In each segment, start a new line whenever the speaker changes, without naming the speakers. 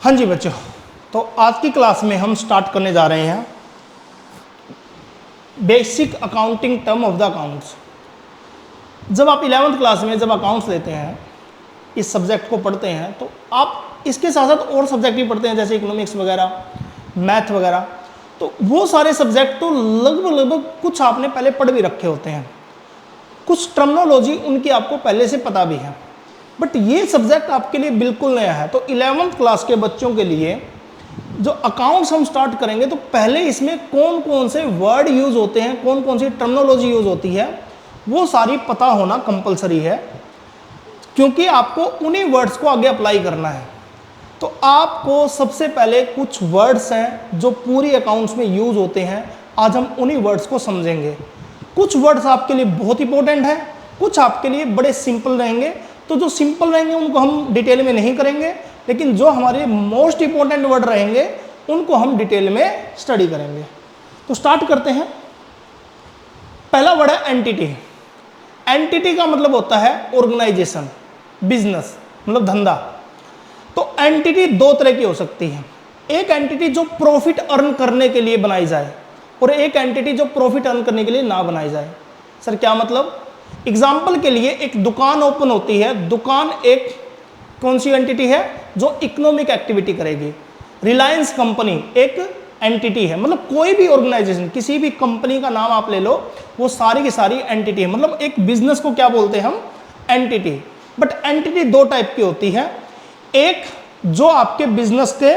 हाँ जी बच्चों, तो आज की क्लास में हम स्टार्ट करने जा रहे हैं basic accounting term of the accounts. जब आप 11th क्लास में जब अकाउंट्स लेते हैं, इस सब्जेक्ट को पढ़ते हैं, तो आप इसके साथ साथ और सब्जेक्ट भी पढ़ते हैं जैसे इकोनॉमिक्स वगैरह, मैथ वगैरह। तो वो सारे सब्जेक्ट तो लगभग कुछ आपने पहले पढ़ भी रखे होते हैं, कुछ टर्मिनोलॉजी उनकी आपको पहले से पता भी है, बट ये सब्जेक्ट आपके लिए बिल्कुल नया है। तो 11th क्लास के बच्चों के लिए जो अकाउंट्स हम स्टार्ट करेंगे, तो पहले इसमें कौन कौन से वर्ड यूज होते हैं, कौन कौन सी टर्मिनोलॉजी यूज होती है, वो सारी पता होना कंपलसरी है, क्योंकि आपको उन्हीं वर्ड्स को आगे अप्लाई करना है। तो आपको सबसे पहले कुछ वर्ड्स हैं जो पूरी अकाउंट्स में यूज होते हैं, आज हम उन्हीं वर्ड्स को समझेंगे। कुछ वर्ड्स आपके लिए बहुत इंपॉर्टेंट है, कुछ आपके लिए बड़े सिंपल रहेंगे। तो जो सिंपल रहेंगे उनको हम डिटेल में नहीं करेंगे, लेकिन जो हमारे मोस्ट इंपॉर्टेंट वर्ड रहेंगे उनको हम डिटेल में स्टडी करेंगे। तो स्टार्ट करते हैं। पहला वर्ड है एंटिटी। एंटिटी का मतलब होता है ऑर्गेनाइजेशन, बिजनेस, मतलब धंधा। तो एंटिटी दो तरह की हो सकती है। एक एंटिटी जो प्रॉफिट अर्न करने के लिए बनाई जाए, और एक एंटिटी जो प्रॉफिट अर्न करने के लिए ना बनाई जाए। सर क्या मतलब? एग्जाम्पल के लिए एक दुकान ओपन होती है, दुकान एक कौन सी एंटिटी है जो इकोनॉमिक एक्टिविटी करेगी। रिलायंस कंपनी एक एंटिटी है, मतलब कोई भी ऑर्गेनाइजेशन, किसी भी कंपनी का नाम आप ले लो, वो सारी की सारी एंटिटी है। मतलब एक बिजनेस को क्या बोलते हैं हम? एंटिटी। बट एंटिटी दो टाइप की होती है। एक जो आपके बिजनेस के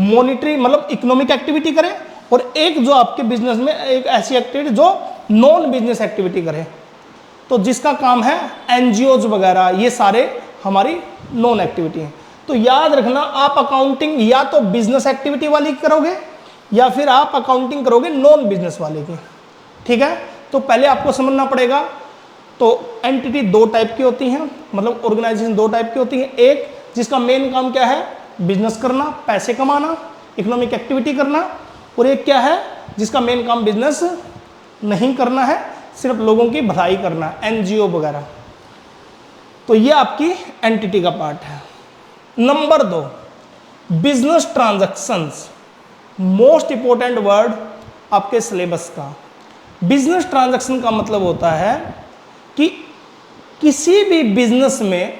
मॉनिटरी मतलब इकोनॉमिक एक्टिविटी करे, और एक जो आपके बिजनेस में एक ऐसी एक्टिविटी जो नॉन बिजनेस एक्टिविटी करे। तो जिसका काम है एनजीओज वगैरह, ये सारे हमारी नॉन एक्टिविटी है। तो याद रखना, आप अकाउंटिंग या तो बिजनेस एक्टिविटी वाली करोगे या फिर आप अकाउंटिंग करोगे नॉन बिजनेस वाले की। ठीक है, तो पहले आपको समझना पड़ेगा। तो एंटिटी दो टाइप की होती हैं, मतलब ऑर्गेनाइजेशन दो टाइप की होती है। एक जिसका मेन काम क्या है? बिजनेस करना, पैसे कमाना, इकोनॉमिक एक्टिविटी करना। और एक क्या है जिसका मेन काम बिजनेस नहीं करना है, सिर्फ लोगों की भलाई करना, एनजीओ वगैरह। तो ये आपकी एंटिटी का पार्ट है। Number 2, business transactions, most important word आपके सिलेबस का। बिजनेस ट्रांजैक्शन का मतलब होता है कि किसी भी बिजनेस में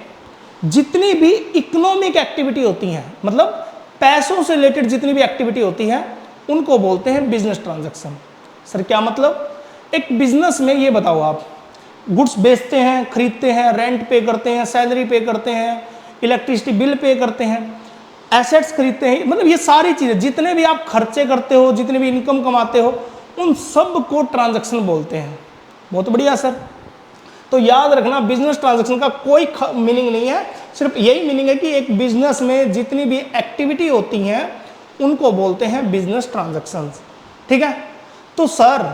जितनी भी इकोनॉमिक एक्टिविटी होती हैं, मतलब पैसों से रिलेटेड जितनी भी एक्टिविटी होती है, उनको बोलते हैं बिजनेस ट्रांजैक्शन। सर क्या मतलब? एक बिजनेस में ये बताओ, आप गुड्स बेचते हैं, खरीदते हैं, रेंट पे करते हैं, सैलरी पे करते हैं, इलेक्ट्रिसिटी बिल पे करते हैं, एसेट्स खरीदते हैं, मतलब ये सारी चीज़ें जितने भी आप खर्चे करते हो, जितने भी इनकम कमाते हो, उन सब को ट्रांजैक्शन बोलते हैं। बहुत बढ़िया सर। तो याद रखना, बिजनेस ट्रांजैक्शन का कोई मीनिंग नहीं है, सिर्फ यही मीनिंग है कि एक बिजनेस में जितनी भी एक्टिविटी होती हैं उनको बोलते हैं बिजनेस ट्रांजैक्शंस। ठीक है, तो सर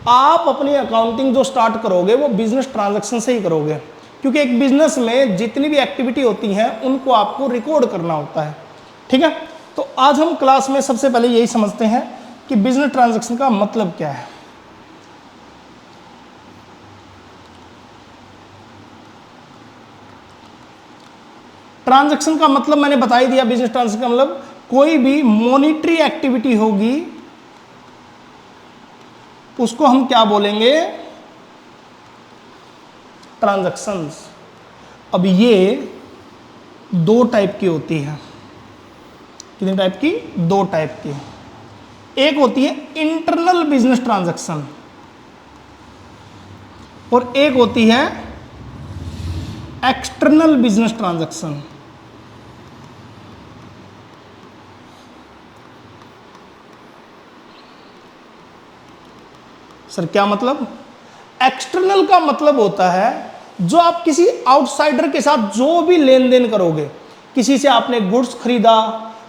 आप अपनी अकाउंटिंग जो स्टार्ट करोगे वो बिजनेस ट्रांजैक्शन से ही करोगे, क्योंकि एक बिजनेस में जितनी भी एक्टिविटी होती हैं उनको आपको रिकॉर्ड करना होता है। ठीक है, तो आज हम क्लास में सबसे पहले यही समझते हैं कि बिजनेस ट्रांजैक्शन का मतलब क्या है। ट्रांजैक्शन का मतलब मैंने बता ही दिया। बिजनेस ट्रांजैक्शन का मतलब कोई भी मॉनिटरी एक्टिविटी होगी उसको हम क्या बोलेंगे? ट्रांजैक्शंस। अब ये दो टाइप की होती है। कितनी टाइप की? दो टाइप की। एक होती है इंटरनल बिजनेस ट्रांजैक्शन, और एक होती है एक्सटर्नल बिजनेस ट्रांजैक्शन। सर क्या मतलब? एक्सटर्नल का मतलब होता है जो आप किसी आउटसाइडर के साथ जो भी लेन देन करोगे, किसी से आपने गुड्स खरीदा,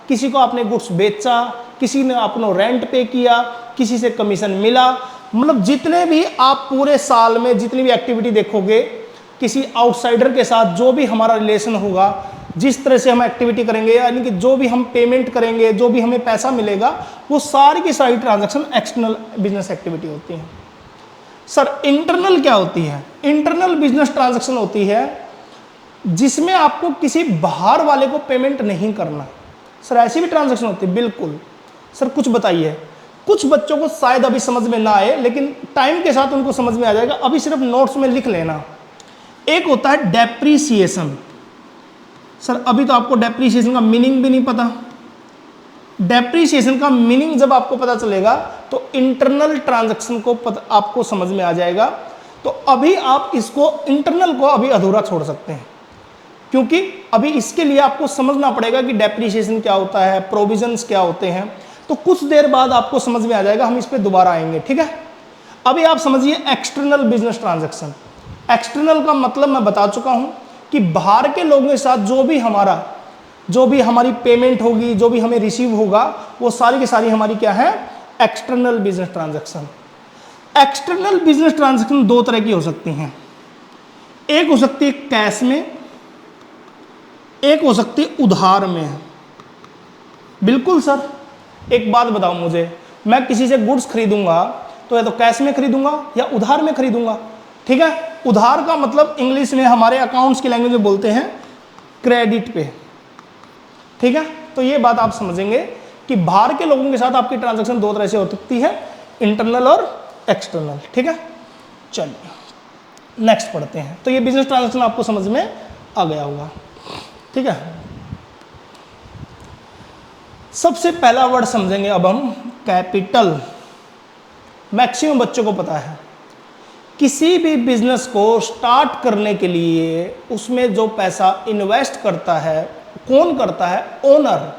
किसी को आपने गुड्स बेचा, किसी ने आपको रेंट पे किया, किसी से कमीशन मिला, मतलब जितने भी आप पूरे साल में जितनी भी एक्टिविटी देखोगे, किसी आउटसाइडर के साथ जो भी हमारा रिलेशन होगा, जिस तरह से हम एक्टिविटी करेंगे, यानी कि जो भी हम पेमेंट करेंगे, जो भी हमें पैसा मिलेगा, वो सारी की सारी ट्रांजैक्शन एक्सटर्नल बिजनेस एक्टिविटी होती है। सर इंटरनल क्या होती है? इंटरनल बिजनेस ट्रांजैक्शन होती है जिसमें आपको किसी बाहर वाले को पेमेंट नहीं करना। सर ऐसी भी ट्रांजैक्शन होती है? बिल्कुल सर। कुछ बताइए, कुछ बच्चों को शायद अभी समझ में ना आए, लेकिन टाइम के साथ उनको समझ में आ जाएगा। अभी सिर्फ नोट्स में लिख लेना। एक होता है डेप्रीसिएशन। सर अभी तो आपको डेप्रीसिएशन का मीनिंग भी नहीं पता। डेप्रीसिएशन का मीनिंग जब आपको पता चलेगा तो इंटरनल ट्रांजैक्शन को आपको समझ में आ जाएगा। तो अभी आप इसको इंटरनल को अभी अधूरा छोड़ सकते हैं, क्योंकि अभी इसके लिए आपको समझना पड़ेगा कि डेप्रीसिएशन क्या होता है, प्रोविजंस क्या होते हैं। तो कुछ देर बाद आपको समझ में आ जाएगा, हम इस पर दोबारा आएंगे, ठीक है। अभी आप समझिए एक्सटर्नल बिजनेस ट्रांजैक्शन। एक्सटर्नल का मतलब मैं बता चुका हूं कि बाहर के लोगों के साथ जो भी हमारी पेमेंट होगी, जो भी हमें रिसीव होगा, वो सारी की सारी हमारी क्या है, external business transaction. External business transaction दो तरह की हो सकती हैं। एक हो सकती है कैश में, एक हो सकती है उधार में। बिल्कुल सर। एक बात बताओ मुझे, मैं किसी से गुड्स खरीदूंगा तो या तो कैश में खरीदूंगा या उधार में खरीदूंगा, ठीक है। उधार का मतलब इंग्लिश में हमारे अकाउंट्स की लैंग्वेज में बोलते हैं क्रेडिट पे, ठीक है। तो ये बात आप समझेंगे कि बाहर के लोगों के साथ आपकी ट्रांजैक्शन दो तरह से हो सकती है, इंटरनल और एक्सटर्नल, ठीक है। चलिए नेक्स्ट पढ़ते हैं। तो ये बिजनेस ट्रांजैक्शन आपको समझ में आ गया होगा, ठीक है। सबसे पहला वर्ड समझेंगे अब हम, कैपिटल। मैक्सिमम बच्चों को पता है, किसी भी बिजनेस को स्टार्ट करने के लिए उसमें जो पैसा इन्वेस्ट करता है, कौन करता है, ओनर,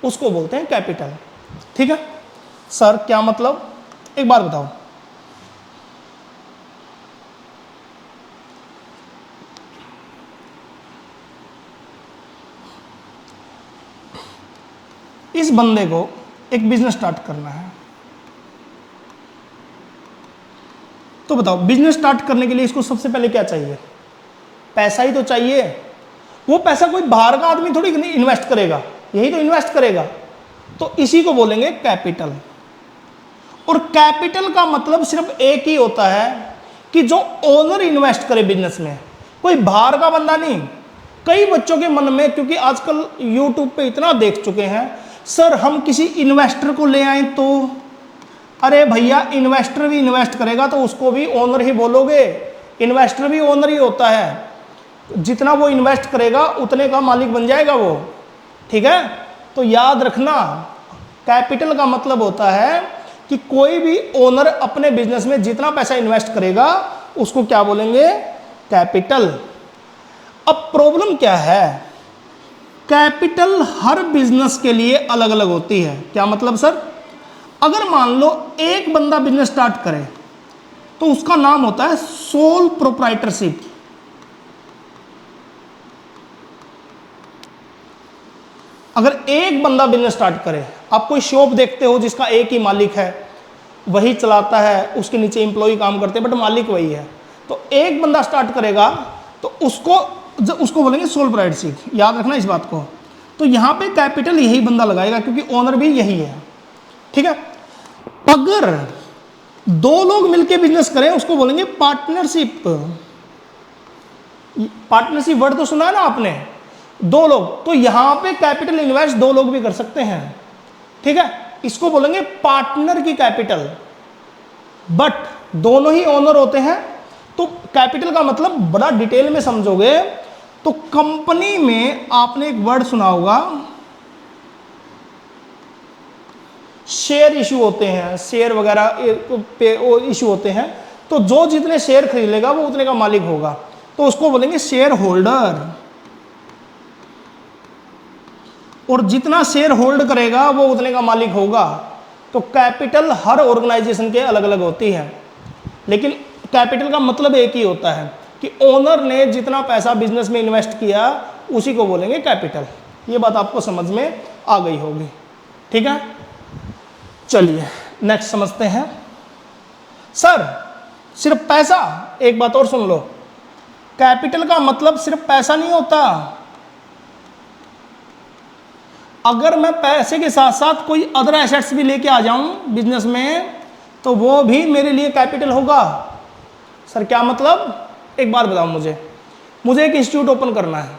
उसको बोलते हैं कैपिटल, ठीक है। सर क्या मतलब, एक बार बताओ। इस बंदे को एक बिजनेस स्टार्ट करना है, तो बताओ बिजनेस स्टार्ट करने के लिए इसको सबसे पहले क्या चाहिए, पैसा ही तो चाहिए। वो पैसा कोई बाहर का आदमी थोड़ी इन्वेस्ट करेगा, यही तो इन्वेस्ट करेगा। तो इसी को बोलेंगे कैपिटल। और कैपिटल का मतलब सिर्फ एक ही होता है कि जो ओनर इन्वेस्ट करे बिजनेस में, कोई बाहर का बंदा नहीं। कई बच्चों के मन में, क्योंकि आजकल यूट्यूब पे इतना देख चुके हैं, सर हम किसी इन्वेस्टर को ले आए तो, अरे भैया इन्वेस्टर भी इन्वेस्ट करेगा तो उसको भी ओनर ही बोलोगे। इन्वेस्टर भी ओनर ही होता है, जितना वो इन्वेस्ट करेगा उतने का मालिक बन जाएगा वो, ठीक है। तो याद रखना, कैपिटल का मतलब होता है कि कोई भी ओनर अपने बिजनेस में जितना पैसा इन्वेस्ट करेगा उसको क्या बोलेंगे, कैपिटल। अब प्रॉब्लम क्या है, कैपिटल हर बिजनेस के लिए अलग अलग होती है। क्या मतलब सर, अगर मान लो एक बंदा बिजनेस स्टार्ट करे तो उसका नाम होता है सोल प्रोप्राइटरशिप। अगर एक बंदा बिजनेस स्टार्ट करे, आप कोई शॉप देखते हो जिसका एक ही मालिक है, वही चलाता है, उसके नीचे एम्प्लॉय काम करते हैं बट मालिक वही है, तो एक बंदा स्टार्ट करेगा तो उसको बोलेंगे सोल प्रोप्राइटरशिप। याद रखना इस बात को। तो यहां पे कैपिटल यही बंदा लगाएगा क्योंकि ओनर भी यही है, ठीक है। अगर दो लोग मिलकर बिजनेस करें उसको बोलेंगे पार्टनरशिप। पार्टनरशिप वर्ड तो सुना है ना आपने, दो लोग। तो यहां पे कैपिटल इन्वेस्ट दो लोग भी कर सकते हैं, ठीक है। इसको बोलेंगे पार्टनर की कैपिटल, बट दोनों ही ओनर होते हैं। तो कैपिटल का मतलब बड़ा डिटेल में समझोगे तो कंपनी में आपने एक वर्ड सुना होगा, शेयर इशू होते हैं, शेयर वगैरह इशू होते हैं। तो जो जितने शेयर खरीद लेगा वो उतने का मालिक होगा, तो उसको बोलेंगे शेयर होल्डर। और जितना शेयर होल्ड करेगा वो उतने का मालिक होगा। तो कैपिटल हर ऑर्गेनाइजेशन के अलग अलग होती है, लेकिन कैपिटल का मतलब एक ही होता है कि ओनर ने जितना पैसा बिजनेस में इन्वेस्ट किया उसी को बोलेंगे कैपिटल। ये बात आपको समझ में आ गई होगी, ठीक है। चलिए नेक्स्ट समझते हैं। सर सिर्फ पैसा, एक बात और सुन लो, कैपिटल का मतलब सिर्फ पैसा नहीं होता। अगर मैं पैसे के साथ साथ कोई अदर एसेट्स भी लेके आ जाऊं बिजनेस में तो वो भी मेरे लिए कैपिटल होगा। सर क्या मतलब, एक बार बताओ मुझे एक इंस्टीट्यूट ओपन करना है,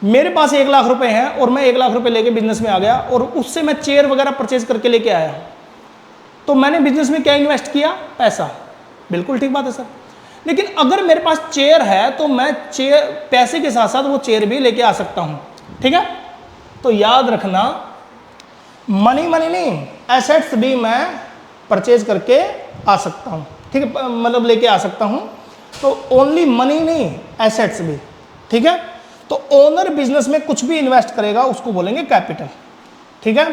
मेरे पास 1 लाख रुपए हैं और मैं 1 लाख रुपए लेके बिजनेस में आ गया और उससे मैं चेयर वगैरह परचेज करके लेके आया, तो मैंने बिजनेस में क्या इन्वेस्ट किया? पैसा। बिल्कुल ठीक बात है सर। लेकिन अगर मेरे पास चेयर है तो मैं चेयर, पैसे के साथ साथ वो चेयर भी लेके आ सकता हूं, ठीक है? तो याद रखना, मनी नहीं, एसेट्स भी मैं परचेज करके आ सकता हूं, ठीक है, मतलब लेके आ सकता हूं। तो ओनली मनी नहीं, एसेट्स भी, ठीक है? तो ओनर बिजनेस में कुछ भी इन्वेस्ट करेगा उसको बोलेंगे कैपिटल, ठीक है?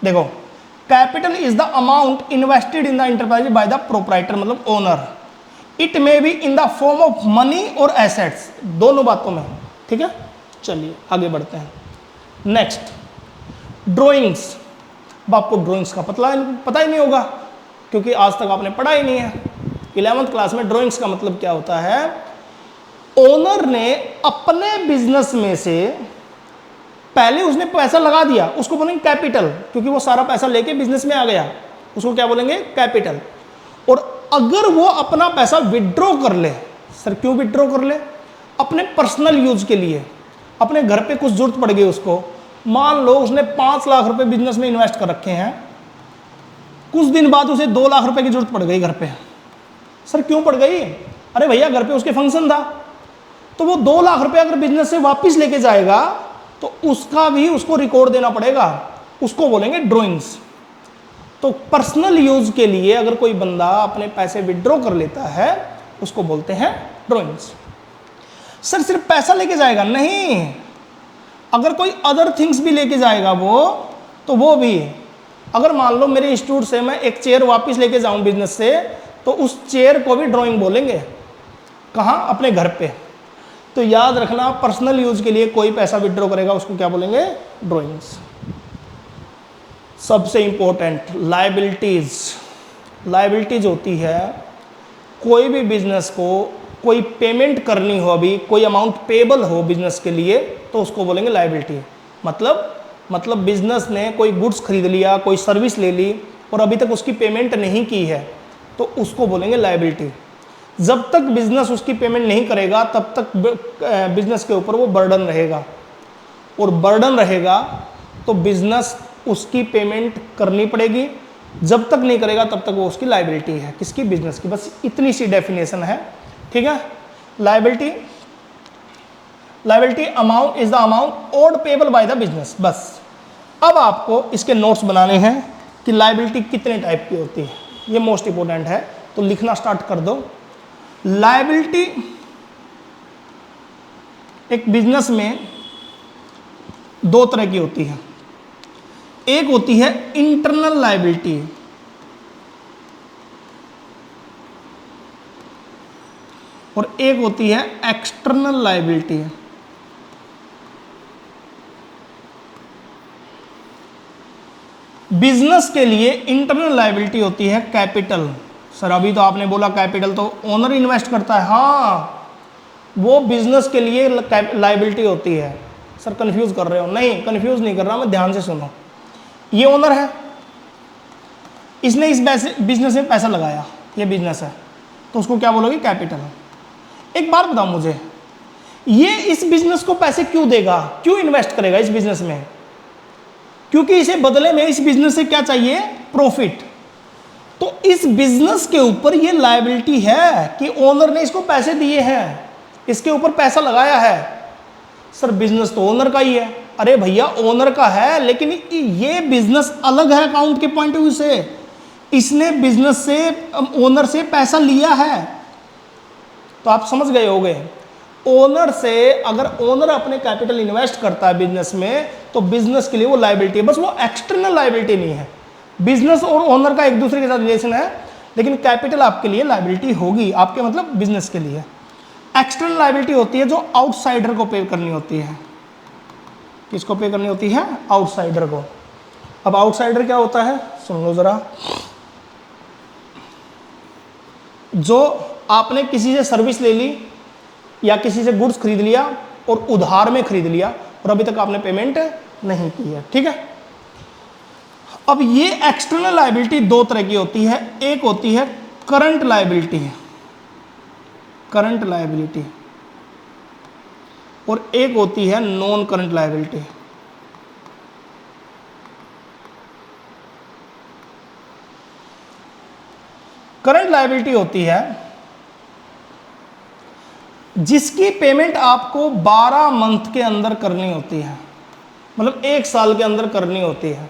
देखो, capital is the amount invested in the enterprise by the proprietor, मतलब owner. It may be in the form of money और एसेट्स, दोनों बातों में, ठीक है? चलिए आगे बढ़ते हैं। Next, drawings. अब आपको ड्राइंग्स का पता ही नहीं होगा क्योंकि आज तक आपने पढ़ा ही नहीं है। 11वीं क्लास में ड्राइंग्स का मतलब क्या होता है? ओनर ने अपने बिजनेस में से पहले उसने पैसा लगा दिया, उसको बोलेंगे कैपिटल, क्योंकि वो सारा पैसा लेके बिजनेस में आ गया, उसको क्या बोलेंगे? कैपिटल। और अगर वो अपना पैसा विड्रॉ कर ले, सर क्यों विड्रॉ कर ले? अपने पर्सनल यूज के लिए, अपने घर पे कुछ जरूरत पड़ गई उसको, मान लो उसने 5 लाख रुपए बिजनेस में इन्वेस्ट कर रखे हैं, कुछ दिन बाद उसे 2 लाख रुपए की जरूरत पड़ गई घर पे। सर क्यों पड़ गई? अरे भैया घर पे उसके फंक्शन था, तो वो 2 लाख रुपए अगर बिजनेस से वापस लेके जाएगा तो उसका भी उसको रिकॉर्ड देना पड़ेगा, उसको बोलेंगे ड्राइंग्स। तो पर्सनल यूज के लिए अगर कोई बंदा अपने पैसे विड्रॉ कर लेता है उसको बोलते हैं ड्राइंग्स। सर सिर्फ पैसा लेके जाएगा? नहीं, अगर कोई अदर थिंग्स भी लेके जाएगा तो वो भी। अगर मान लो मेरे इंस्टीट्यूट से मैं एक चेयर वापस लेके जाऊं बिजनेस से, तो उस चेयर को भी ड्राइंग बोलेंगे। कहाँ? अपने घर पे। तो याद रखना, पर्सनल यूज के लिए कोई पैसा विड्रॉ करेगा उसको क्या बोलेंगे? ड्राइंग्स। सबसे इंपॉर्टेंट, लायबिलिटीज। लायबिलिटीज होती है कोई भी बिजनेस को कोई पेमेंट करनी हो, अभी कोई अमाउंट पेबल हो बिजनेस के लिए, तो उसको बोलेंगे लायबिलिटी। मतलब बिजनेस ने कोई गुड्स खरीद लिया, कोई सर्विस ले ली और अभी तक उसकी पेमेंट नहीं की है, तो उसको बोलेंगे लायबिलिटी। जब तक बिजनेस उसकी पेमेंट नहीं करेगा तब तक बिजनेस के ऊपर वो बर्डन रहेगा, और बर्डन रहेगा तो बिजनेस उसकी पेमेंट करनी पड़ेगी। जब तक नहीं करेगा तब तक वो उसकी लायबिलिटी है, किसकी? बिजनेस की। बस इतनी सी डेफिनेशन है, ठीक है? Liability amount is the amount owed payable by the business. बस अब आपको इसके नोट्स बनाने हैं कि लायबिलिटी कितने टाइप की होती है, ये मोस्ट इंपोर्टेंट है, तो लिखना स्टार्ट कर दो। लायबिलिटी एक बिजनेस में 2 तरह की होती है। एक होती है इंटरनल लायबिलिटी, और एक होती है एक्सटर्नल लायबिलिटी। बिजनेस के लिए इंटरनल लायबिलिटी होती है कैपिटल। सर अभी तो आपने बोला कैपिटल तो ओनर इन्वेस्ट करता है, हाँ वो बिजनेस के लिए लायबिलिटी होती है। सर कंफ्यूज कर रहे हो? नहीं, कंफ्यूज नहीं कर रहा मैं, ध्यान से सुनो। ये ओनर है, इसने इस बिजनेस में पैसा लगाया, ये बिजनेस है, तो उसको क्या बोलोगे? कैपिटल। एक बात बताओ मुझे, ये इस बिजनेस को पैसे क्यों देगा, क्यों इन्वेस्ट करेगा इस बिजनेस में? क्योंकि इसे बदले में इस बिजनेस से क्या चाहिए? प्रॉफिट। तो इस बिजनेस के ऊपर ये लायबिलिटी है कि ओनर ने इसको पैसे दिए हैं, इसके ऊपर पैसा लगाया है। सर बिजनेस तो ओनर का ही है। अरे भैया ओनर का है, लेकिन ये बिजनेस अलग है अकाउंट के पॉइंट ऑफ व्यू से। इसने बिजनेस से, ओनर से पैसा लिया है, तो आप समझ गए होंगे। ओनर से, अगर ओनर अपने कैपिटल इन्वेस्ट करता है बिजनेस में, तो बिजनेस के लिए वो लायबिलिटी है, बस वो एक्सटर्नल लायबिलिटी नहीं है। बिजनेस और ओनर का एक दूसरे के साथ रिलेशन है, लेकिन कैपिटल आपके लिए लायबिलिटी होगी, आपके मतलब बिजनेस के लिए। एक्सटर्नल लायबिलिटी होती है जो आउटसाइडर को पे करनी होती है। किसको पे करनी होती है? आउटसाइडर को। अब आउटसाइडर क्या होता है सुन लो जरा। जो आपने किसी से सर्विस ले ली या किसी से गुड्स खरीद लिया और उधार में खरीद लिया और अभी तक आपने पेमेंट नहीं की है, ठीक है? अब ये एक्सटर्नल लायबिलिटी 2 तरह की होती है। एक होती है करंट लायबिलिटी, करंट लायबिलिटी, और एक होती है non current liability. Current liability होती है जिसकी पेमेंट आपको 12 मंथ के अंदर करनी होती है, मतलब 1 साल के अंदर करनी होती है।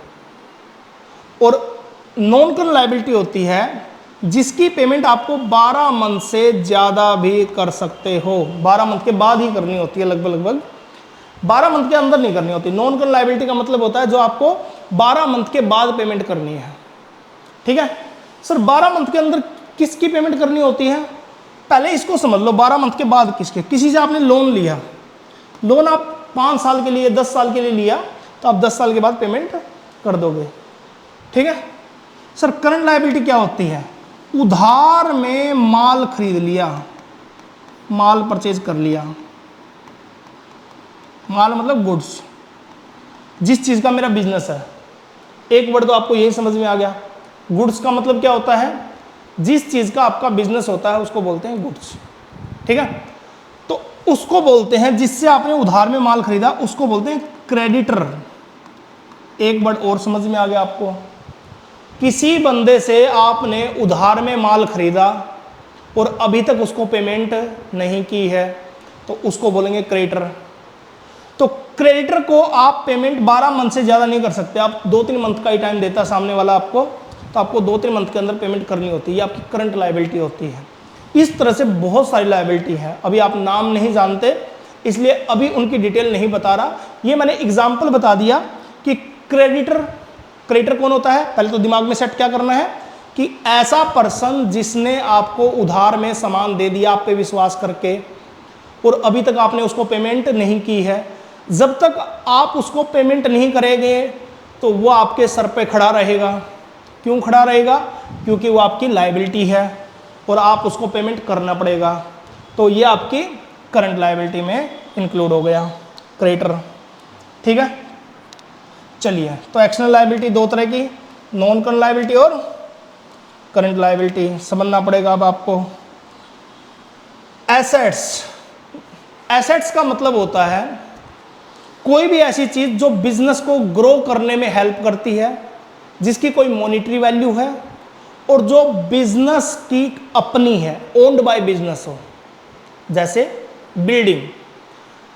और नॉन करंट लायबिलिटी होती है जिसकी पेमेंट आपको 12 मंथ से ज़्यादा भी कर सकते हो, 12 मंथ के बाद ही करनी होती है, लगभग 12 मंथ के अंदर नहीं करनी होती। नॉन करंट लायबिलिटी का मतलब होता है जो आपको 12 मंथ के बाद पेमेंट करनी है। ठीक है सर, 12 मंथ के अंदर किसकी पेमेंट करनी होती है? पहले इसको समझ लो, 12 मंथ के बाद किसके? किसी से आपने लोन लिया, लोन आप 5 साल के लिए 10 साल के लिए लिया, तो आप 10 साल के बाद पेमेंट कर दोगे। ठीक है सर, करंट लायबिलिटी क्या होती है? उधार में माल खरीद लिया, माल परचेज कर लिया, माल मतलब गुड्स, जिस चीज का मेरा बिजनेस है। एक वर्ड तो आपको यही समझ में आ गया। गुड्स का मतलब क्या होता है? जिस चीज का आपका बिजनेस होता है उसको बोलते हैं गुड्स। ठीक है, तो उसको बोलते हैं, जिससे आपने उधार में माल खरीदा उसको बोलते हैं क्रेडिटर। एक वर्ड और समझ में आ गया आपको, किसी बंदे से आपने उधार में माल खरीदा और अभी तक उसको पेमेंट नहीं की है तो उसको बोलेंगे क्रेडिटर। तो क्रेडिटर को आप पेमेंट 12 मंथ से ज़्यादा नहीं कर सकते, आप 2-3 मंथ का ही टाइम देता सामने वाला आपको, तो आपको 2-3 मंथ के अंदर पेमेंट करनी होती है, ये आपकी करंट लायबिलिटी होती है। इस तरह से बहुत सारी लायबिलिटी है, अभी आप नाम नहीं जानते इसलिए अभी उनकी डिटेल नहीं बता रहा। ये मैंने एग्जाम्पल बता दिया कि क्रेडिटर कौन होता है। पहले तो दिमाग में सेट क्या करना है कि ऐसा पर्सन जिसने आपको उधार में सामान दे दिया आप पे विश्वास करके और अभी तक आपने उसको पेमेंट नहीं की है, जब तक आप उसको पेमेंट नहीं करेंगे तो वो आपके सर पे खड़ा रहेगा। क्यों खड़ा रहेगा? क्योंकि वो आपकी लायबिलिटी है और आप उसको पेमेंट करना पड़ेगा। तो ये आपकी करंट लायबिलिटी में इंक्लूड हो गया क्रेडिटर। ठीक है, चलिए, तो एक्सटर्नल लायबिलिटी 2 तरह की, नॉन करंट लायबिलिटी और करंट लायबिलिटी समझना पड़ेगा अब आपको। एसेट्स का मतलब होता है कोई भी ऐसी चीज जो बिजनेस को ग्रो करने में हेल्प करती है, जिसकी कोई मॉनिटरी वैल्यू है और जो बिजनेस की अपनी है, ओन्ड बाय बिजनेस हो। जैसे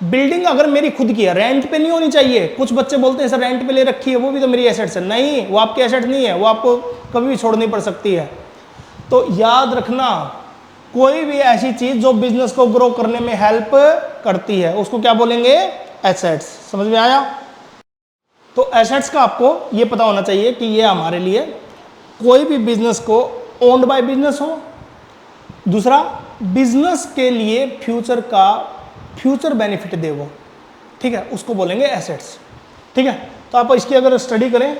बिल्डिंग अगर मेरी खुद की है, रेंट पे नहीं होनी चाहिए। कुछ बच्चे बोलते हैं सर रेंट पे ले रखी है वो भी तो मेरी एसेट्स है। नहीं, वो आपकी एसेट नहीं है, वो आपको कभी भी छोड़नी पड़ सकती है। तो याद रखना, कोई भी ऐसी चीज जो बिजनेस को ग्रो करने में हेल्प करती है उसको क्या बोलेंगे? एसेट्स। समझ में आया? तो एसेट्स का आपको ये पता होना चाहिए कि ये हमारे लिए कोई भी बिजनेस को ओन्ड बाय बिजनेस हो, दूसरा बिजनेस के लिए फ्यूचर बेनिफिट दे वो, ठीक है, उसको बोलेंगे एसेट्स। ठीक है, तो आप इसकी अगर स्टडी करें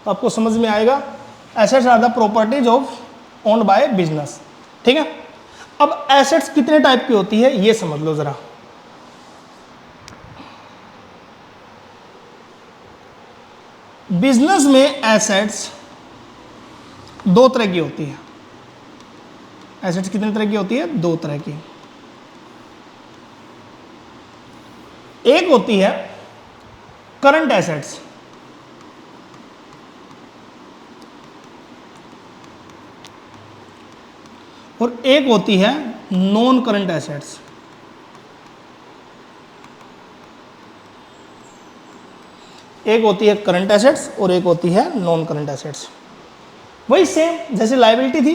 तो आपको समझ में आएगा assets are the properties of owned by business. ठीक है, अब एसेट्स कितने टाइप की होती है ये समझ लो जरा। बिजनेस में एसेट्स 2 तरह की होती है। एसेट्स कितने तरह की होती है? 2 तरह की। एक होती है करंट एसेट्स, और एक होती है नॉन करंट एसेट्स। एक होती है करंट एसेट्स और एक होती है नॉन करंट एसेट्स। वही सेम जैसे लायबिलिटी थी।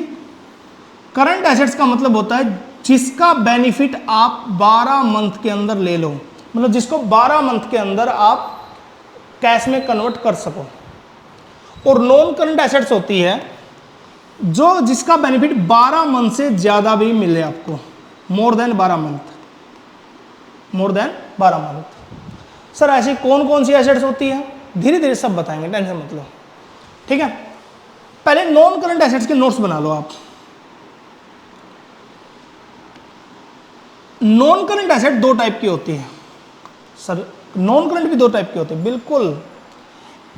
करंट एसेट्स का मतलब होता है जिसका बेनिफिट आप 12 मंथ के अंदर ले लो, मतलब जिसको 12 मंथ के अंदर आप कैश में कन्वर्ट कर सको। और नॉन करंट एसेट्स होती है जो जिसका बेनिफिट 12 मंथ से ज़्यादा भी मिले आपको, मोर देन 12 मंथ। सर ऐसी कौन कौन सी एसेट्स होती है? धीरे धीरे सब बताएंगे, टेंशन मत लो। ठीक है, पहले नॉन करंट एसेट्स के नोट्स बना लो आप। नॉन करंट एसेट 2 टाइप की होती है। सर नॉन करंट भी 2 टाइप की होती है, बिल्कुल।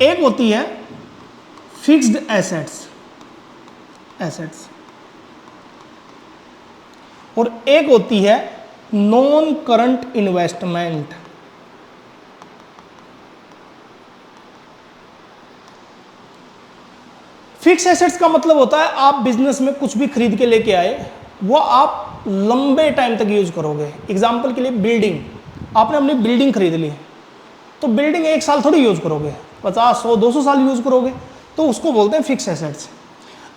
एक होती है फिक्स्ड एसेट्स और एक होती है non current investment. Fix assets का मतलब होता है आप बिजनेस में कुछ भी खरीद के लेके आए, वो आप लंबे टाइम तक यूज करोगे। एग्जांपल के लिए बिल्डिंग, आपने अपनी बिल्डिंग खरीद ली, तो बिल्डिंग 1 साल थोड़ी यूज करोगे, 50, 100, 200 साल यूज करोगे, तो उसको बोलते हैं फिक्स एसेट्स।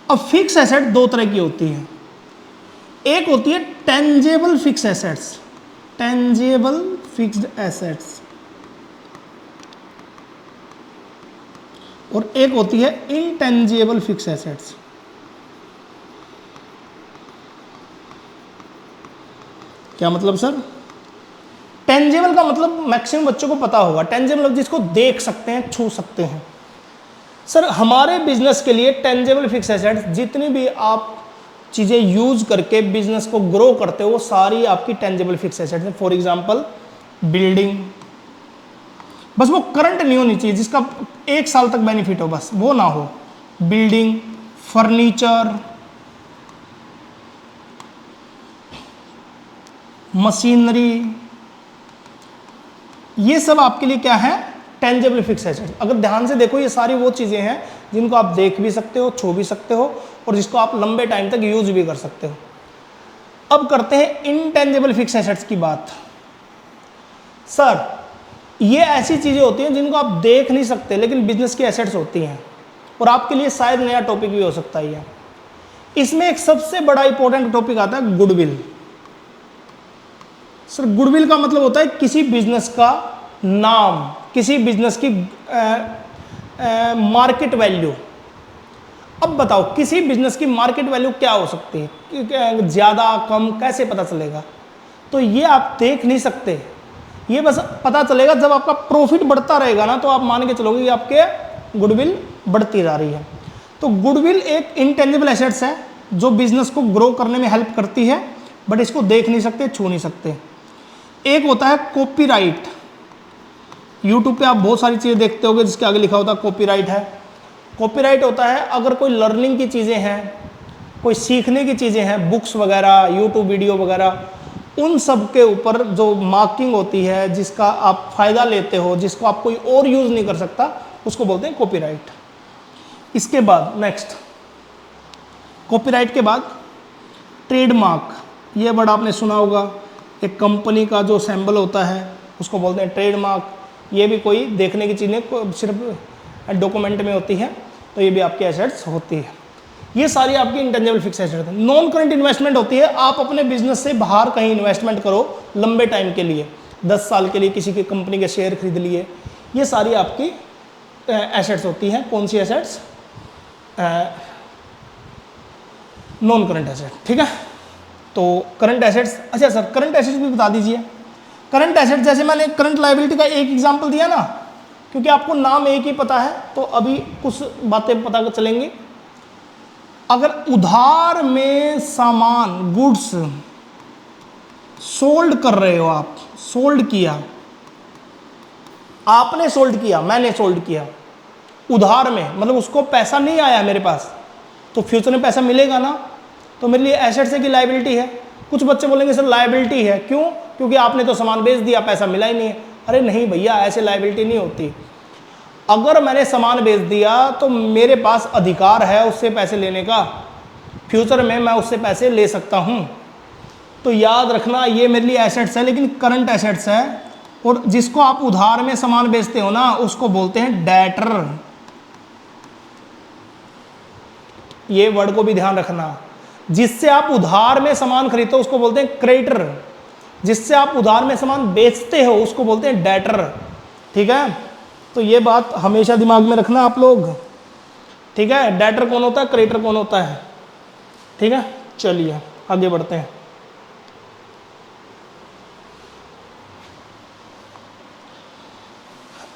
अब फिक्स एसेट दो तरह की होती है, एक होती है tangible fix assets, tangible fixed assets, और एक होती है इनटेंजिबल फिक्स एसेट्स। क्या मतलब सर? टेंजिबल का मतलब मैक्सिमम बच्चों को पता होगा, टेंजिबल मतलब जिसको देख सकते हैं, छू सकते हैं। सर हमारे बिजनेस के लिए टेंजिबल फिक्स एसेट्स, जितनी भी आप चीज़ें यूज करके बिजनेस को ग्रो करते हो, वो सारी आपकी टेंजिबल फिक्स एसेट्स हैं। फॉर एग्जांपल बिल्डिंग, बस वो करंट नहीं होनी चाहिए, जिसका 1 साल तक बेनिफिट हो, बस वो ना हो। बिल्डिंग, फर्नीचर, मशीनरी, ये सब आपके लिए क्या है? Tangible fix assets. अगर ध्यान से देखो, ये सारी वो चीजें हैं जिनको आप देख भी सकते हो, छू भी सकते हो, और जिसको आप लंबे टाइम तक यूज भी कर सकते हो। अब करते हैं इनटेंजेबल फिक्स एसेट्स की बात। सर ये ऐसी चीजें होती हैं जिनको आप देख नहीं सकते, लेकिन बिजनेस की एसेट्स होती हैं, और आपके लिए शायद नया टॉपिक भी हो सकता है ये। इसमें एक सबसे बड़ा इंपॉर्टेंट टॉपिक आता है गुडविल। सर गुडविल का मतलब होता है किसी बिजनेस का नाम, किसी बिजनेस की मार्केट वैल्यू। अब बताओ किसी बिजनेस की मार्केट वैल्यू क्या हो सकती है? ज़्यादा, कम, कैसे पता चलेगा? तो ये आप देख नहीं सकते, ये बस पता चलेगा जब आपका प्रॉफिट बढ़ता रहेगा ना, तो आप मान के चलोगे कि आपके गुडविल बढ़ती जा रही है। तो गुडविल एक इनटेंजिबल एसेट्स है जो बिजनेस को ग्रो करने में हेल्प करती है, बट इसको देख नहीं सकते, छू नहीं सकते। एक होता है कॉपीराइट। यूट्यूब पे आप बहुत सारी चीज़ें देखते होंगे जिसके आगे लिखा होता है कॉपीराइट है। कॉपीराइट होता है अगर कोई लर्निंग की चीज़ें हैं, कोई सीखने की चीज़ें हैं, बुक्स वगैरह, यूट्यूब वीडियो वगैरह, उन सब के ऊपर जो मार्किंग होती है, जिसका आप फ़ायदा लेते हो, जिसको आप कोई और यूज़ नहीं कर सकता, उसको बोलते हैं कॉपीराइट। इसके बाद नेक्स्ट, कॉपीराइट के बाद ट्रेडमार्क। ये वर्ड आपने सुना होगा, एक कंपनी का जो सिंबल होता है उसको बोलते हैं ट्रेडमार्क। ये भी कोई देखने की चीज़ें सिर्फ डॉक्यूमेंट में होती है, तो ये भी आपकी एसेट्स होती है। ये सारी आपकी इंटेंजिबल फिक्स एसेट्स है। नॉन करंट इन्वेस्टमेंट होती है आप अपने बिजनेस से बाहर कहीं इन्वेस्टमेंट करो लंबे टाइम के लिए, 10 साल के लिए किसी की कंपनी के शेयर खरीद लिए, ये सारी आपकी एसेट्स होती हैं। कौन सी एसेट्स? Non current asset. ठीक है, तो करंट एसेट्स। अच्छा सर करंट एसेट्स भी बता दीजिए। करंट एसेट्स जैसे मैंने करंट लायबिलिटी का एक एग्जांपल दिया ना, क्योंकि आपको नाम एक ही पता है तो अभी कुछ बातें पता चलेंगी। अगर उधार में सामान, गुड्स सोल्ड कर रहे हो, आप सोल्ड किया, आपने सोल्ड किया, मैंने सोल्ड किया उधार में, मतलब उसको पैसा नहीं आया मेरे पास, तो फ्यूचर में पैसा मिलेगा ना, तो मेरे लिए एसेट्स है कि लायबिलिटी है? कुछ बच्चे बोलेंगे सर लायबिलिटी है, क्यों? क्योंकि आपने तो सामान बेच दिया, पैसा मिला ही नहीं है। अरे नहीं भैया, ऐसे लायबिलिटी नहीं होती। अगर मैंने सामान बेच दिया तो मेरे पास अधिकार है उससे पैसे लेने का, फ्यूचर में मैं उससे पैसे ले सकता हूं। तो याद रखना ये मेरे लिए एसेट्स है, लेकिन करंट एसेट्स है। और जिसको आप उधार में सामान बेचते हो ना, उसको बोलते हैं डेटर। ये वर्ड को भी ध्यान रखना। जिससे आप उधार में सामान खरीदते हो उसको बोलते हैं क्रेडिटर, जिससे आप उधार में सामान बेचते हो उसको बोलते हैं डेटर। ठीक है, तो ये बात हमेशा दिमाग में रखना आप लोग। ठीक है, डेटर कौन होता है, क्रेडिटर कौन होता है। ठीक है, चलिए आगे बढ़ते हैं।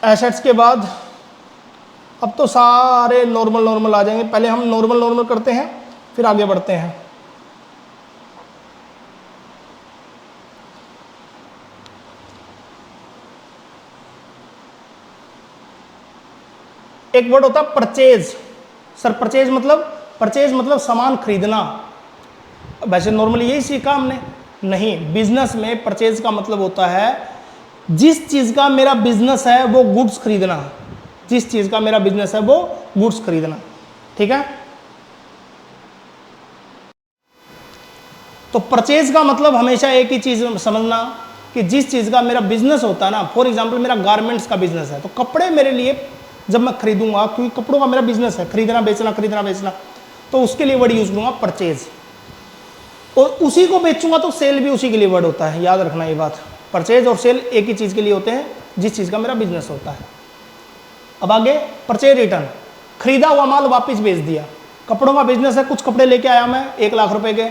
एसेट्स के बाद अब तो सारे नॉर्मल आ जाएंगे। पहले हम नॉर्मल करते हैं, फिर आगे बढ़ते हैं। एक वर्ड होता है परचेज। सर परचेज मतलब सामान खरीदना। वैसे नॉर्मली यही सीखा हमने, नहीं, बिजनेस में परचेज का मतलब होता है जिस चीज का मेरा बिजनेस है वो गुड्स खरीदना, जिस चीज का मेरा बिजनेस है वो गुड्स खरीदना। ठीक है, तो परचेज का मतलब हमेशा एक ही चीज समझना कि जिस चीज का मेरा बिजनेस होता है ना, फॉर एग्जांपल मेरा गारमेंट्स का बिजनेस है, तो कपड़े मेरे लिए जब मैं खरीदूंगा, क्योंकि कपड़ों का मेरा बिजनेस है, खरीदना बेचना, तो उसके लिए वर्ड यूज करूंगा परचेज। और उसी को बेचूंगा तो सेल भी उसी के लिए वर्ड होता है, याद रखना ये बात। परचेज और सेल एक ही चीज के लिए होते हैं, जिस चीज का मेरा बिजनेस होता है। अब आगे परचेज रिटर्न, खरीदा हुआ माल वापस बेच दिया। कपड़ों का बिजनेस है, कुछ कपड़े लेके आया मैं 1 लाख रुपए के,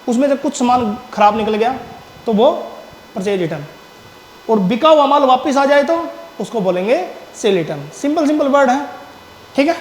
उसमें से कुछ सामान खराब निकल गया तो वो परचेज रिटर्न। और बिका हुआ माल वापस आ जाए तो उसको बोलेंगे सेल रिटर्न। सिंपल वर्ड है, ठीक है।